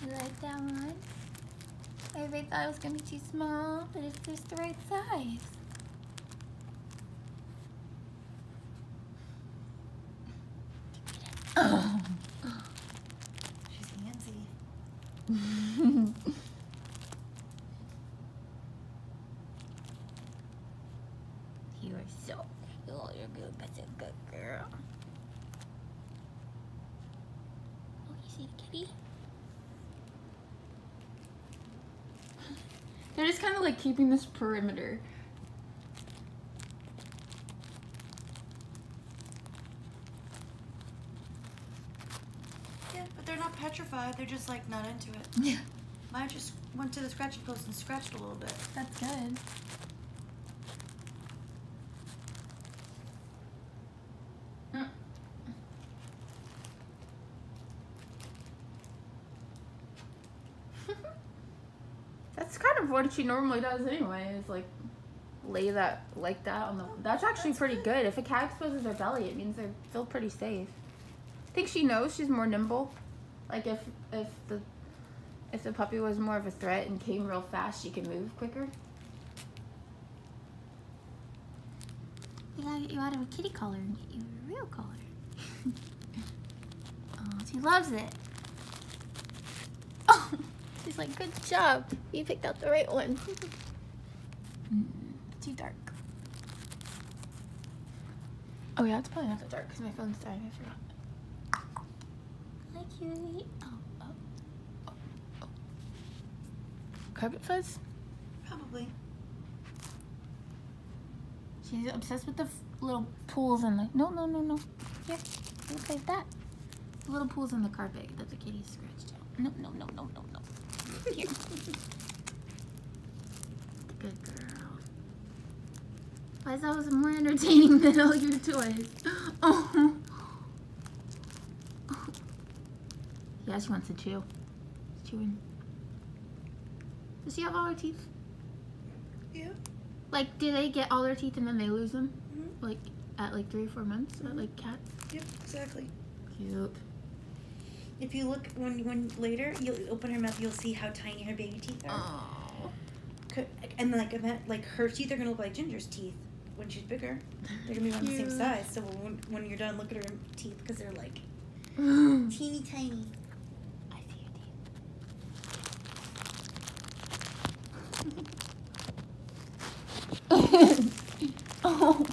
You like that one? Everybody thought it was gonna be too small, but it's just the right size. Oh. She's handsy. You are so cool. You're good. That's a good girl. Oh, you see the kitty? They're just kind of like keeping this perimeter. Yeah, but they're not petrified. They're just like not into it. Yeah. Mine just went to the scratching post and scratched a little bit. That's good. That's kind of what she normally does anyway, is like lay that like that on the. That's actually pretty good. If a cat exposes their belly, it means they feel pretty safe. I think she knows she's more nimble. Like if the puppy was more of a threat and came real fast, she can move quicker. We gotta get you out of a kitty collar and get you a real collar. Oh, she loves it. Oh, she's like, good job. You picked out the right one. Too dark. Oh yeah, it's probably not that dark because my phone's dying. I forgot. Hi, cutie. Oh. Carpet fuzz? Probably. She's obsessed with the little pools in the... No. Here, look like that. The little pools in the carpet that the kitty scratched out. No. Here. Good girl. Why is that was more entertaining than all your toys? Oh. Yeah, she wants to chew. She's chewing. Does she have all her teeth? Yeah. Like, do they get all their teeth and then they lose them? Mm-hmm. Like, at like 3 or 4 months? Like cats? Yep, exactly. Cute. If you look when later you'll open her mouth, you'll see how tiny her baby teeth are. Oh. And like her teeth are gonna look like Ginger's teeth when she's bigger. They're gonna be around the same size. So when you're done, look at her teeth because they're like teeny tiny. I see your teeth. Oh.